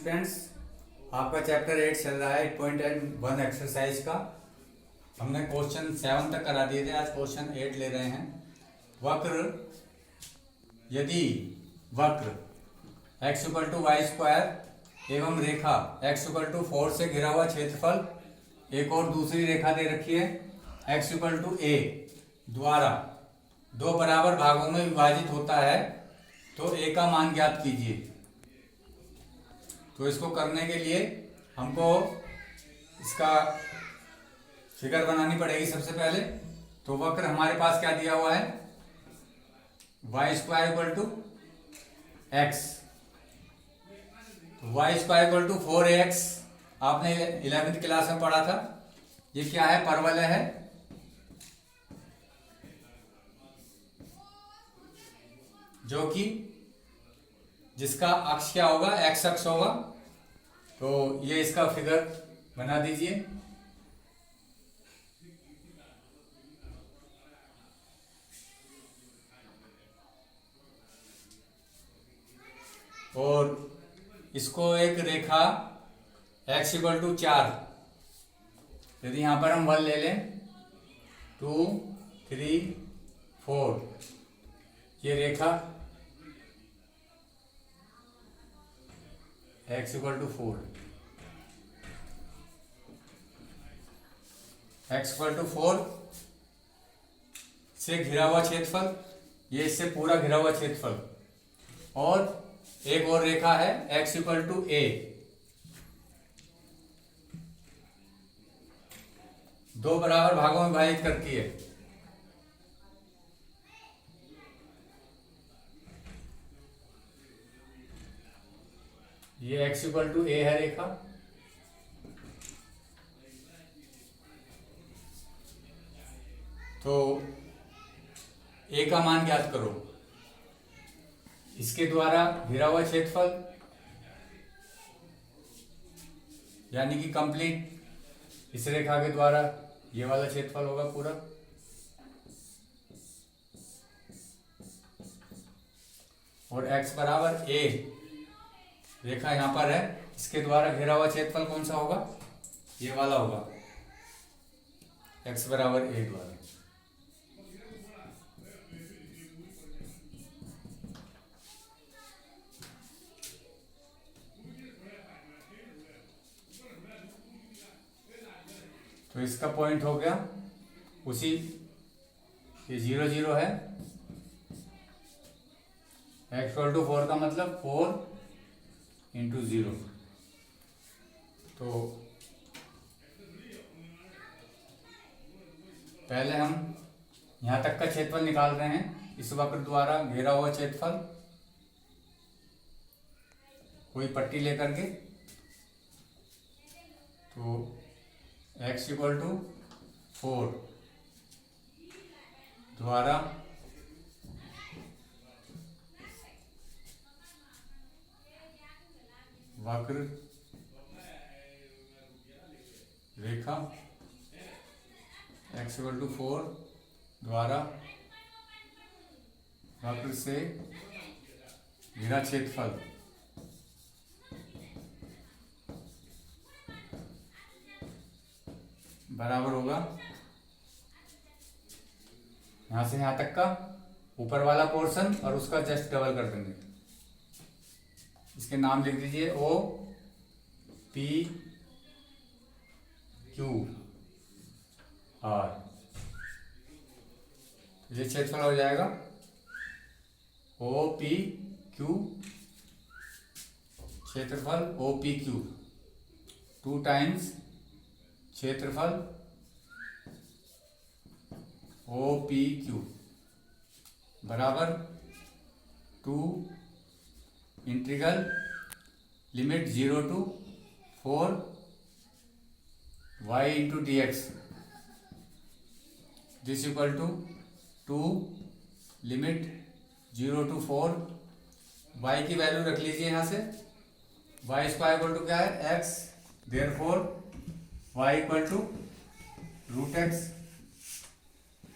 Students, आपका chapter 8 चल रहा है 8.1 एक्सरसाइज का। हमने क्वेश्चन 7 तक करा दिए थे, आज क्वेश्चन 8 ले रहे हैं। वक्र, यदि वक्र x = y² एवं रेखा x = 4 से घिरा हुआ क्षेत्रफल, एक और दूसरी रेखा दे रखी है x = a द्वारा दो बराबर भागों में विभाजित होता है, तो a का मान ज्ञात कीजिए। तो इसको करने के लिए हमको इसका फिगर बनानी पड़ेगी सबसे पहले। तो वक्र हमारे पास क्या दिया हुआ है, y² = x, y² = 4ax। आपने 11वीं क्लास में पढ़ा था। ये क्या है, परवलय है। जो कि जिसका अक्ष क्या होगा, x अक्ष होगा। तो ये इसका फिगर बना दीजिए। और इसको एक रेखा x = 4, यदि यहां पर हम 1 ले लें, 2, 3, 4, ये रेखा x = 4, x = 4 से घिरा हुआ क्षेत्रफल, ये इससे पूरा घिरा हुआ क्षेत्रफल। और एक और रेखा है x = a, दो बराबर भागों में विभाजित करती है। ये x = a है रेखा। तो a का मान ज्ञात करो। इसके द्वारा घिरा हुआ क्षेत्रफल, यानी कि कंप्लीट इस रेखा के द्वारा ये वाला क्षेत्रफल होगा पूरा। और x = a रेखा यहां पर है, इसके द्वारा घिरा हुआ क्षेत्रफल कौन सा होगा, ये वाला होगा, x = a द्वारा। तो इसका पॉइंट हो गया उसी, ये 0, 0 है। x = 4 का मतलब 4 × 0। तो पहले हम यहां तक का क्षेत्रफल निकाल रहे हैं, इस वक्र द्वारा घेरा हुआ क्षेत्रफल, कोई पट्टी लेकर के। तो x = 4 द्वारा वक्र रेखा x = 4 द्वारा वक्र से घिरा क्षेत्रफल बराबर होगा, यहां से यहां तक का ऊपर वाला पोर्शन और उसका जस्ट डबल कर देंगे। इसके नाम लिख दीजिए O, P, Q, R। ये क्षेत्रफल हो जाएगा O, P, Q, क्षेत्रफल O, P, Q 2 टाइम्स क्षेत्रफल O, P, Q बराबर 2 integral limit 0 to 4 y × dx, this = 2 limit 0 to 4 y की वैल्यू रख लीजिए यहाँ से। y² क्या है, x, therefore y = √x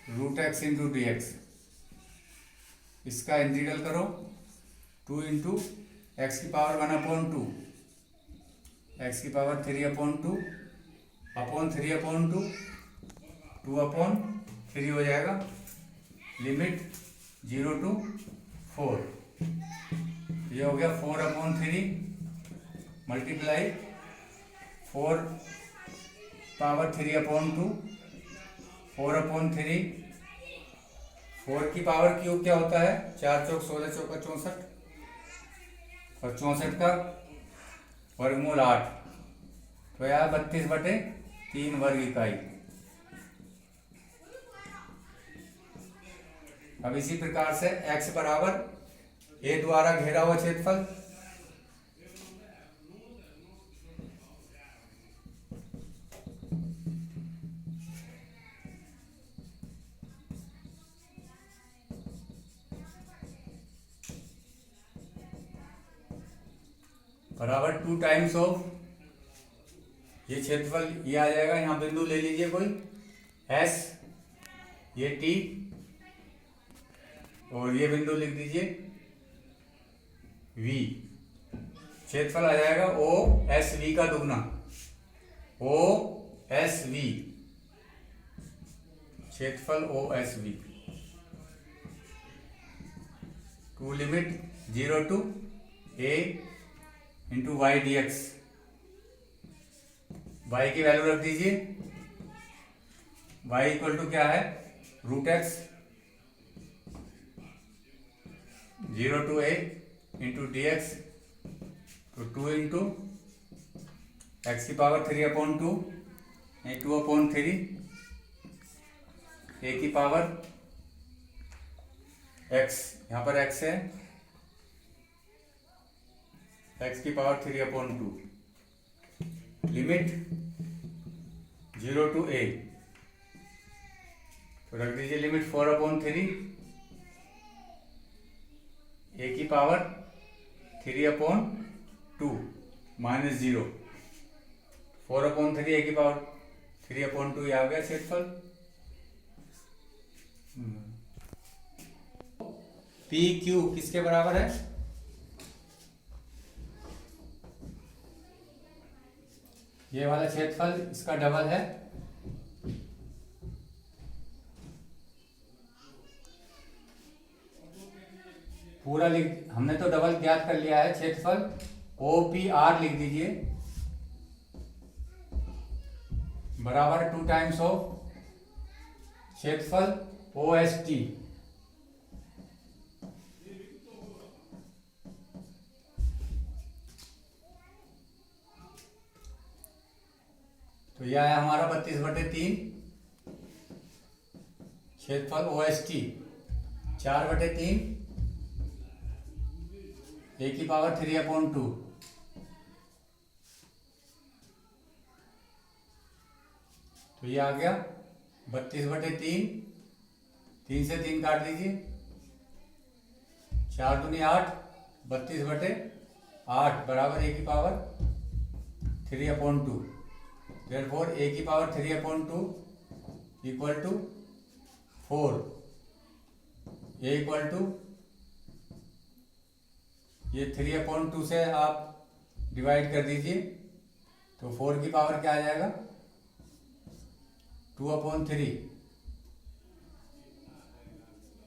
× dx। इसका इंटीग्रल करो, 2 × x⁴ 1/2 एक्स की पावर 3/2 अपॉन 3/2 2/3 हो जाएगा। लिमिट 0 to 4, ये हो गया 4/3 मल्टीप्लाई 4 पावर 3/2 4/3। 4 की पावर क्यूब क्या होता है? 4 चौक 16 चौका 64 और 64 का वर्गमूल 8, तो यार 32/3 वर्ग इकाई। अब इसी प्रकार से x बराबर a द्वारा घेरा हुआ क्षेत्रफल बराबर 2 टाइम्स ऑफ ये क्षेत्रफल, ये आ जाएगा। यहाँ बिंदु ले लीजिए कोई S, ये T और ये बिंदु लिख दीजिए V। क्षेत्रफल आ जाएगा OSV का दुगना, OSV, क्षेत्रफल OSV। Two limit 0 to a into Y D X. Y की वैल्यू रख दीजिए, वाई इक्वल टू क्या है? √x 0 to a into D x, तो 2 इंटू एक्स की पावर 3/2 नहीं 2/3 a की पावर x, यहाँ पर x है, x की पावर 3/2 लिमिट 0 to a, तो रख दीजिए लिमिट 4/3 a की पावर 3/2 माइनस 0, 4/3 a की पावर 3/2, ये आ गया क्षेत्रफल। पी क्यू किसके बराबर है? ये वाला क्षेत्रफल इसका डबल है। पूरा लिख, हमने तो डबल ज्ञात कर लिया है। क्षेत्रफल OPR लिख दीजिए बराबर 2 टाइम्स ऑफ क्षेत्रफल OST। तो यह है हमारा 32/3 क्षेत्रफल OST, 4/3 a की पावर 3/2, तो ये आ गया 32/3, 3 से 3 काट दीजिए, 4 दूनी 8, 32/8 बराबर a की पावर 3/2। Therefore a की power 3/2 equal to 4, a equal to ये 3/2 से आप डिवाइड कर दीजिए, तो 4 की पावर क्या आ जाएगा? 2/3।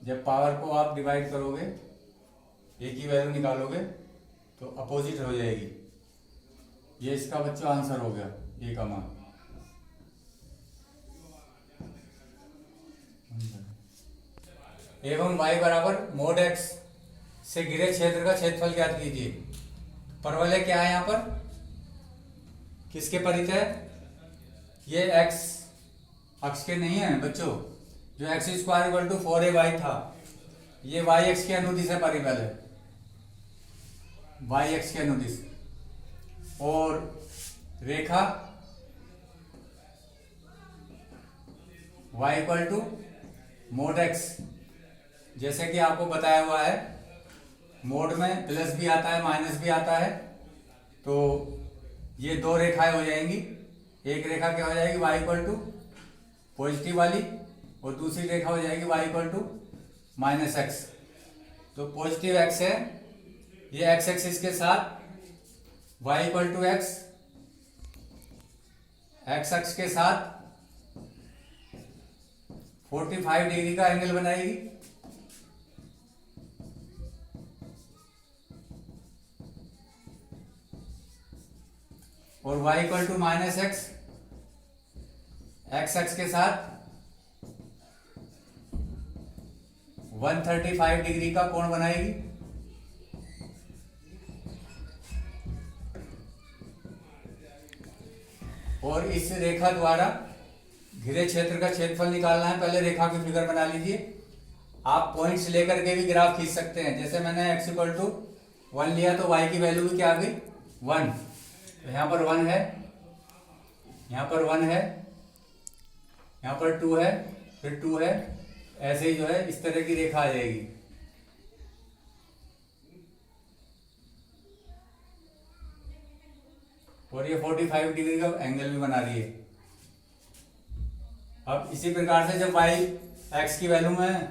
जब पावर को आप डिवाइड करोगे, a की वैल्यू निकालोगे तो अपोजिट हो जाएगी। ये इसका बच्चों आंसर हो गया, a का मान। एवं y बराबर mod x से घिरे क्षेत्र का क्षेत्रफल ज्ञात कीजिए। परवलय क्या है यहाँ पर? किसके परित है? ये x अक्ष के नहीं है बच्चों। जो x² = 4ay था, ये y अक्ष के अनुदिश है परिवलय है, y अक्ष के अनुदिश। और रेखा y = mod x, जैसे कि आपको बताया हुआ है, मोड में प्लस भी आता है माइनस भी आता है। तो ये दो रेखाएं हो जाएंगी। एक रेखा क्या हो जाएगी? y = पॉजिटिव वाली, और दूसरी रेखा हो जाएगी y = -x। तो पॉजिटिव x है, ये x एक्सिस के साथ y = x एक्स अक्ष के साथ 45 डिग्री का एंगल बनाएगी। और y equal to minus X, X अक्ष के साथ 135 डिग्री का कोण बनाएगी। और इस रेखा द्वारा घिरे क्षेत्र का क्षेत्रफल निकालना है। पहले रेखा की फिगर बना लीजिए। आप पॉइंट्स लेकर के भी ग्राफ खींच सकते हैं। जैसे मैंने x इक्वल टू 1 लिया तो y की वैल्यू भी क्या आ गई 1। तो यहाँ पर 1 है, यहाँ पर 1 है, यहाँ पर 2 है, फिर 2 है। ऐसे ही जो है इस तरह की रेखा आ जाएगी। और ये 45 डिग्री का एंगल भी बना रही है। अब इसी प्रकार से जब y x की वैल्यू में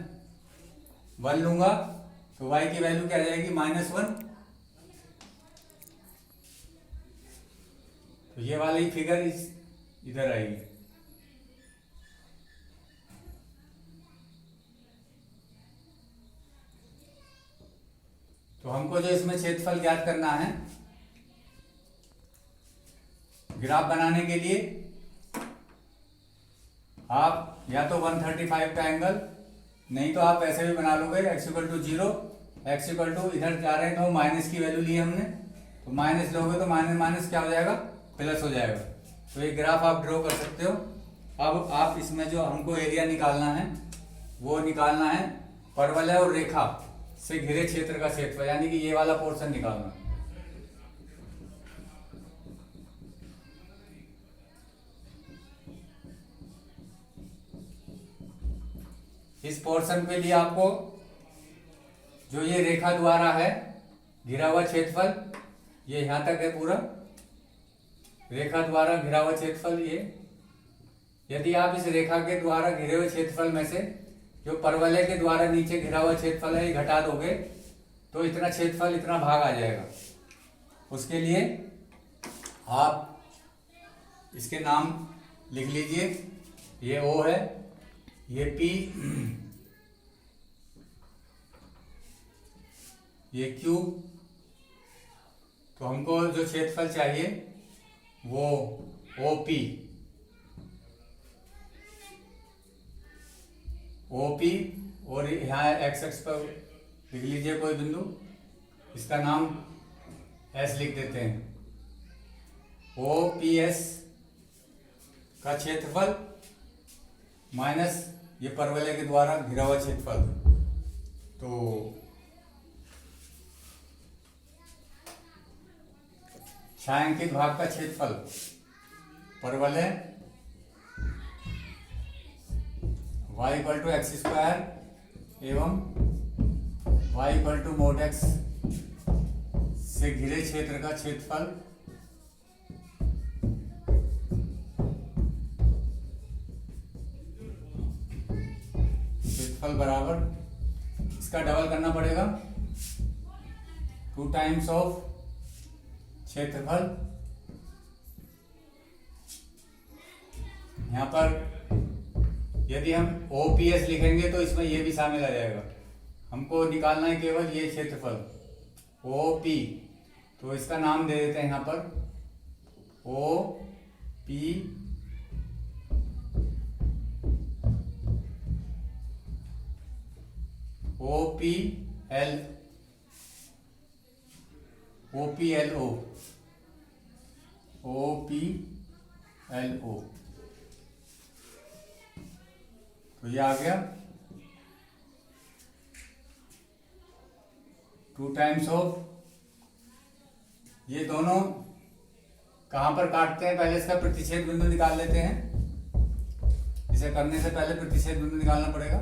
1 लूंगा तो y की वैल्यू क्या आ जाएगी -1। तो ये वाली फिगर इधर आएगी। तो हमको जो इसमें क्षेत्रफल ज्ञात करना है, ग्राफ बनाने के लिए आप या तो 135 का एंगल, नहीं तो आप ऐसे भी बना लोगे x equal to 0, X equal to इधर जा रहे हैं तो माइनस की वैल्यू ली हमने, तो माइनस लोगे तो माइनस माइनस क्या हो जाएगा प्लस हो जाएगा। तो ये ग्राफ आप ड्रॉ कर सकते हो। अब आप इसमें जो हमको एरिया निकालना है वो निकालना है परवलय और रेखा से घिरे क्षेत्र का क्षेत्रफल, यानी कि ये वाला पोर्शन निकालना। इस पोर्शन के लिए आपको जो ये रेखा द्वारा है घिरा हुआ क्षेत्रफल, ये यहां तक है पूरा रेखा द्वारा घिरा हुआ क्षेत्रफल। ये यदि आप इस रेखा के द्वारा घिरे हुए क्षेत्रफल में से जो परवलय के द्वारा नीचे घिरा हुआ क्षेत्रफल है ये घटा दोगे तो इतना क्षेत्रफल, इतना भाग आ जाएगा। उसके लिए आप इसके नाम लिख लीजिए। ये O है, ये P, ये Q। तो हमको जो क्षेत्रफल चाहिए वो OP, और यहाँ एक्स एक्स पर लिख लीजिए कोई बिंदु, इसका नाम S लिख देते हैं। OPS का क्षेत्रफल माइनस ये परवलय के द्वारा घिरा हुआ क्षेत्रफल। तो छायांकित भाग का क्षेत्रफल परवलय y equal to X square एवं y equal to mod x से घिरे क्षेत्र का क्षेत्रफल बराबर, इसका डबल करना पड़ेगा 2 टाइम्स ऑफ क्षेत्रफल। यहाँ पर यदि हम OPS लिखेंगे तो इसमें ये भी शामिल आ जाएगा। हमको निकालना है केवल ये क्षेत्रफल OP, तो इसका नाम दे देते हैं यहाँ पर OP OPLO। तो ये आ गया 2 टाइम्स ऑफ, ये दोनों कहाँ पर काटते हैं, पहले इसका प्रतिच्छेद बिंदु निकाल लेते हैं। इसे करने से पहले प्रतिच्छेद बिंदु निकालना पड़ेगा।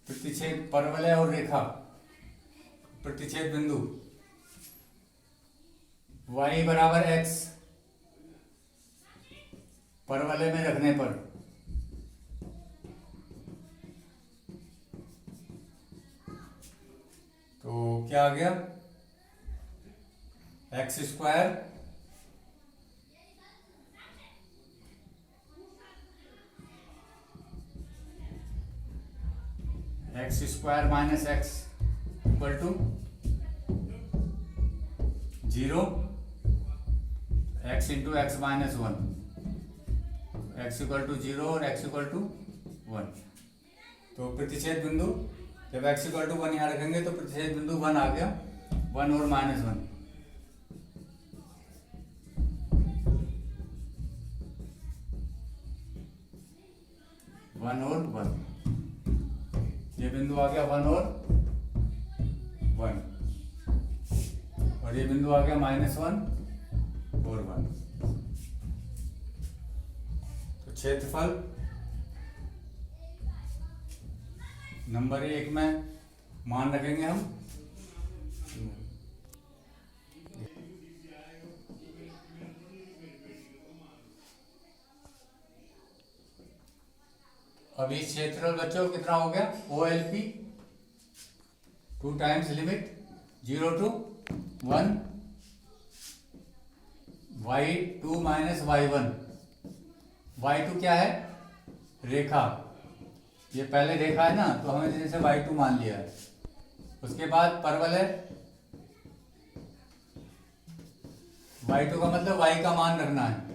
प्रतिच्छेद परवलय और रेखा, प्रतिच्छेद बिंदु y बराबर x परवलय में रखने पर तो क्या आ गया X square minus X equal to 0, X into X minus 1, X equal to 0 और एक्स इक्वल टू 1। तो प्रतिच्छेद बिंदु जब एक्स इक्वल टू 1 यहाँ रखेंगे तो प्रतिच्छेद बिंदु 1 आ गया, 1 और माइनस 1, वन और 1, ये बिंदु आ गया 1 और 1, और ये बिंदु आ गया माइनस 1 और 1। तो क्षेत्रफल नंबर 1 में मान रखेंगे हम, अभी क्षेत्रफल बच्चों कितना हो गया, OLP 2 times limit 0 to 1 y2 minus y1। y2 क्या है, रेखा, ये पहले रेखा है ना, तो हमें जैसे y2 मान लिया है। उसके बाद परवल है, y2 का मतलब y का मान रखना है,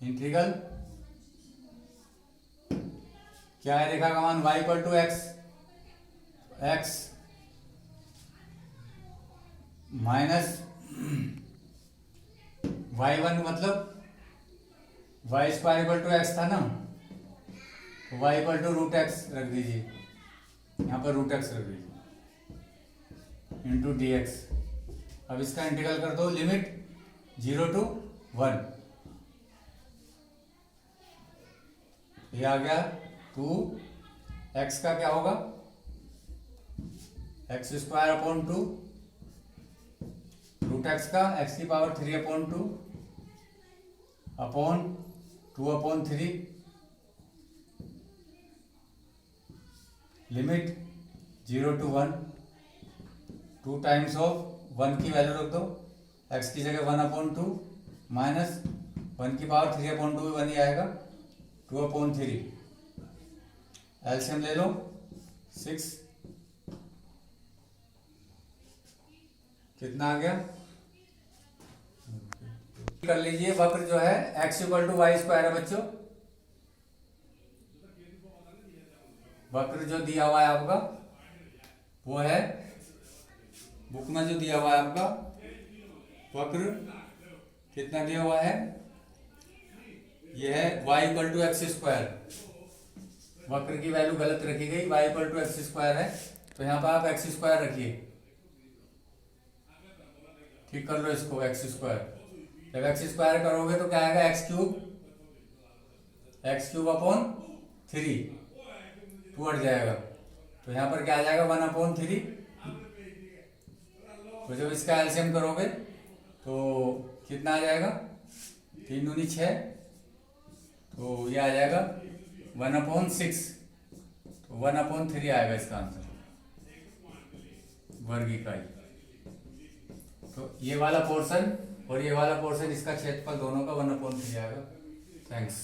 इंटीग्रल क्या है, रेखा का मान y equal to X, X minus y1 मतलब y square equal to X था ना, तो y equal to root X रख दीजिए, यहाँ पर रूट एक्स रख दीजिए इंटू डी एक्स। अब इसका इंटीग्रल कर दो, लिमिट 0 to 1, ये आ गया 2, एक्स का क्या होगा, X square upon 2, root X का एक्स की power 3 upon 2 upon 2 upon 3, limit 0 to 1, 2 times of 1 की वैल्यू रख दो, एक्स की जगह 1 अपॉन 2 माइनस 1 की पावर 3 अपॉन 2 1 ही आएगा, 2 अपॉन 3, एलसीएम ले लो 6, कितना आ गया, कर लीजिए। वक्र जो है x equal to Y square है बच्चों, वक्र जो दिया हुआ है आपका वो है, बुक में जो दिया हुआ है आपका वक्र कितना दिया हुआ है, ये है y equal to X square, वक्र की वैल्यू गलत रखी गई, y equal to X square है, तो यहाँ पर आप एक्स स्क्वायर रखिए, ठीक कर लो इसको, एक्स स्क्वायर, जब एक्स स्क्वायर करोगे तो क्या आएगा, एक्स क्यूब अपॉन 3, 2 हट जाएगा, तो यहाँ पर क्या आ जाएगा 1 अपॉन 3, तो जब इसका एलसीएम करोगे तो कितना आ जाएगा, 3 दूनी 6, तो ये आ जाएगा 1 अपॉन 6, तो 1 अपॉन 3 आएगा इसका आंसर, वर्ग इकाई। तो ये वाला पोर्शन और ये वाला पोर्शन, इसका क्षेत्रफल दोनों का 1/3 आएगा। थैंक्स।